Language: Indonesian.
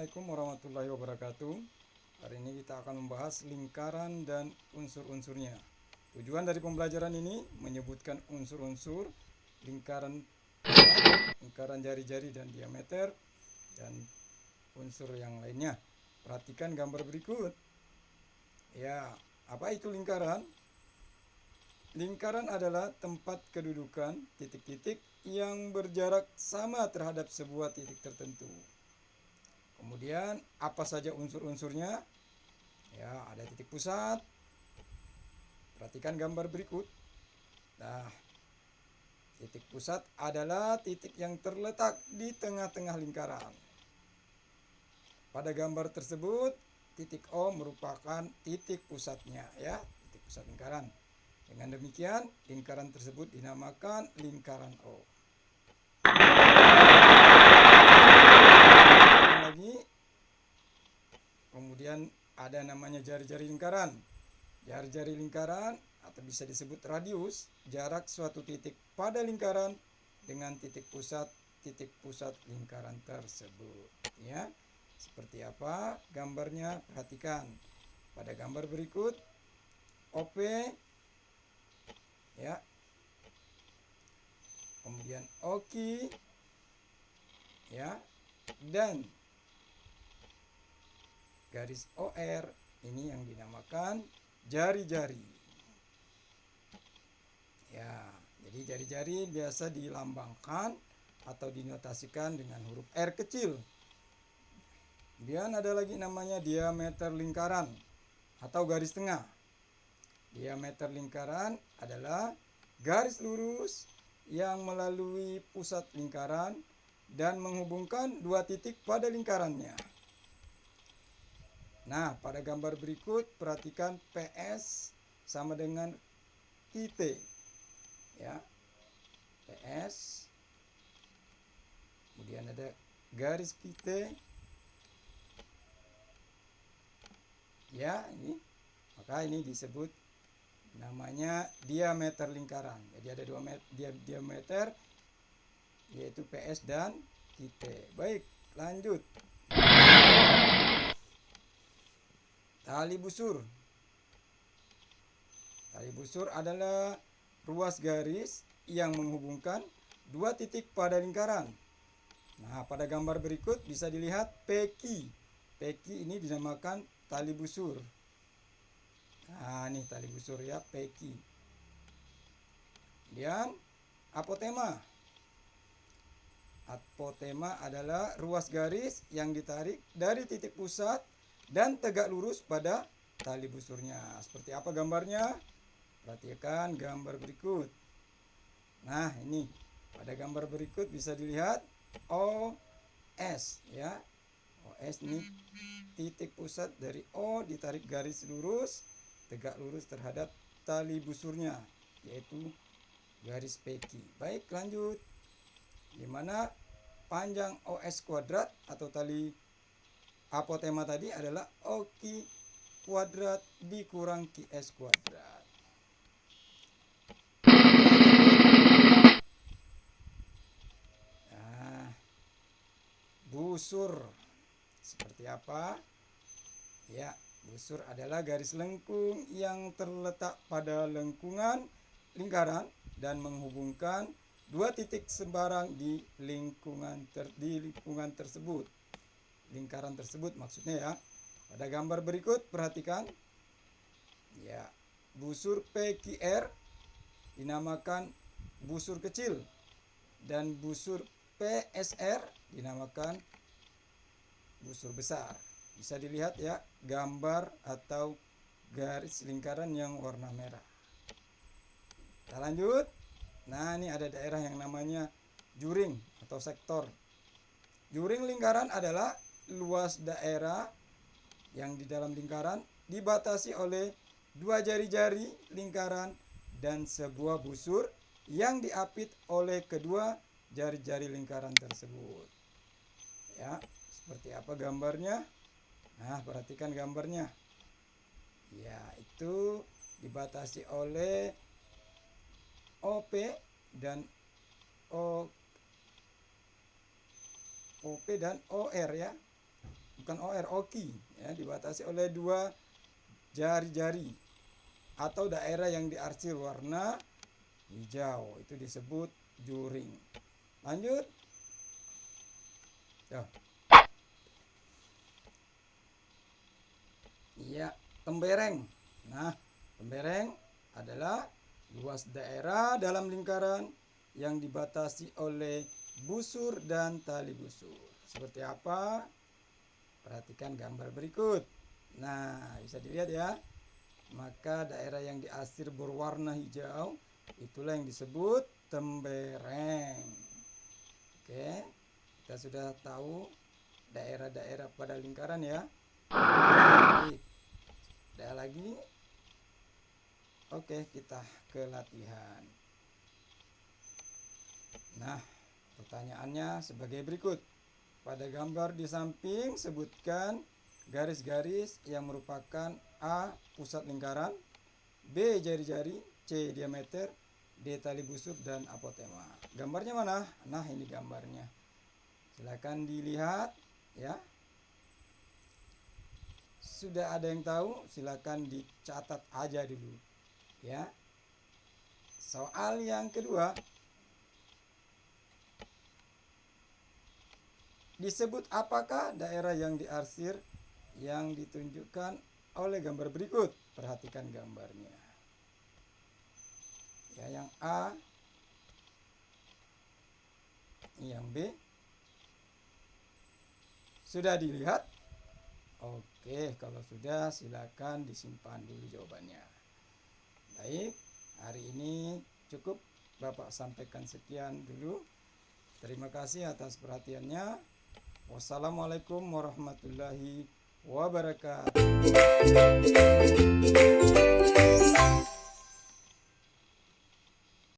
Assalamualaikum warahmatullahi wabarakatuh. Hari ini kita akan membahas lingkaran dan unsur-unsurnya. Tujuan dari pembelajaran ini menyebutkan unsur-unsur lingkaran pusat, lingkaran jari-jari dan diameter, dan unsur yang lainnya. Perhatikan gambar berikut. Ya, apa itu lingkaran? Lingkaran adalah tempat kedudukan titik-titik yang berjarak sama terhadap sebuah titik tertentu. Kemudian apa saja unsur-unsurnya? Ya, ada titik pusat. Perhatikan gambar berikut. Nah, titik pusat adalah titik yang terletak di tengah-tengah lingkaran. Pada gambar tersebut, titik O merupakan titik pusatnya, ya, titik pusat lingkaran. Dengan demikian, lingkaran tersebut dinamakan lingkaran O. Lagi, kemudian ada namanya jari-jari lingkaran. Jari-jari lingkaran atau bisa disebut radius, jarak suatu titik pada lingkaran dengan titik pusat lingkaran tersebut. Ya, seperti apa gambarnya? Perhatikan pada gambar berikut. OP, ya, kemudian OKI, ya, dan garis OR ini yang dinamakan jari-jari. Ya, jadi jari-jari biasa dilambangkan atau dinotasikan dengan huruf R kecil. Kemudian ada lagi namanya diameter lingkaran atau garis tengah. Diameter lingkaran adalah garis lurus yang melalui pusat lingkaran dan menghubungkan dua titik pada lingkarannya. Nah, pada gambar berikut perhatikan PS sama dengan QT. Ya, PS, kemudian ada garis QT, ya, ini maka ini disebut namanya diameter lingkaran. Jadi ada dua diameter, yaitu PS dan QT. Baik, lanjut. Tali busur. Tali busur adalah ruas garis yang menghubungkan dua titik pada lingkaran. Nah, pada gambar berikut bisa dilihat peki. Peki ini dinamakan tali busur. Nah, ini tali busur, ya, peki. Kemudian apotema. Apotema adalah ruas garis yang ditarik dari titik pusat dan tegak lurus pada tali busurnya. Seperti apa gambarnya? Perhatikan gambar berikut. Nah, ini pada gambar berikut bisa dilihat OS, ya. OS ini titik pusat dari O ditarik garis lurus tegak lurus terhadap tali busurnya, yaitu garis peki. Baik, lanjut. Dimana panjang OS kuadrat atau tali apotema tadi adalah OQ kuadrat dikurang QS kuadrat. Nah, busur seperti apa? Ya, busur adalah garis lengkung yang terletak pada lengkungan lingkaran dan menghubungkan dua titik sembarang di lingkungan tersebut. Lingkaran tersebut maksudnya, ya. Pada gambar berikut perhatikan. Ya, busur PQR dinamakan busur kecil dan busur PSR dinamakan busur besar. Bisa dilihat, ya, gambar atau garis lingkaran yang warna merah. Kita lanjut. Nah, ini ada daerah yang namanya juring atau sektor. Juring lingkaran adalah luas daerah yang di dalam lingkaran dibatasi oleh dua jari-jari lingkaran dan sebuah busur yang diapit oleh kedua jari-jari lingkaran tersebut. Ya, seperti apa gambarnya? Nah, perhatikan gambarnya. Ya, itu dibatasi oleh OP dan OP dan OR, ya. bukan OR, oki, ya, dibatasi oleh dua jari-jari atau daerah yang diarsir warna hijau, itu disebut juring. Lanjut. Iya, tembereng. Nah, tembereng adalah luas daerah dalam lingkaran yang dibatasi oleh busur dan tali busur. Seperti apa? Perhatikan gambar berikut. Nah, bisa dilihat ya. Maka daerah yang diarsir berwarna hijau itulah yang disebut tembereng. Oke, kita sudah tahu daerah-daerah pada lingkaran ya. Baik, ada lagi. Oke, kita ke latihan. Nah, pertanyaannya sebagai berikut. Pada gambar di samping sebutkan garis-garis yang merupakan A. pusat lingkaran, B. jari-jari, C. diameter, D. tali busur, dan apotema. Gambarnya mana? Nah, ini gambarnya. Silakan dilihat ya. Sudah ada yang tahu? Silakan dicatat aja dulu ya. Soal yang kedua. Disebut apakah daerah yang diarsir yang ditunjukkan oleh gambar berikut? Perhatikan gambarnya. Ya, yang A, yang B. Sudah dilihat? Oke, kalau sudah silakan disimpan dulu jawabannya. Baik, hari ini cukup Bapak sampaikan sekian dulu. Terima kasih atas perhatiannya. Wassalamualaikum warahmatullahi wabarakatuh.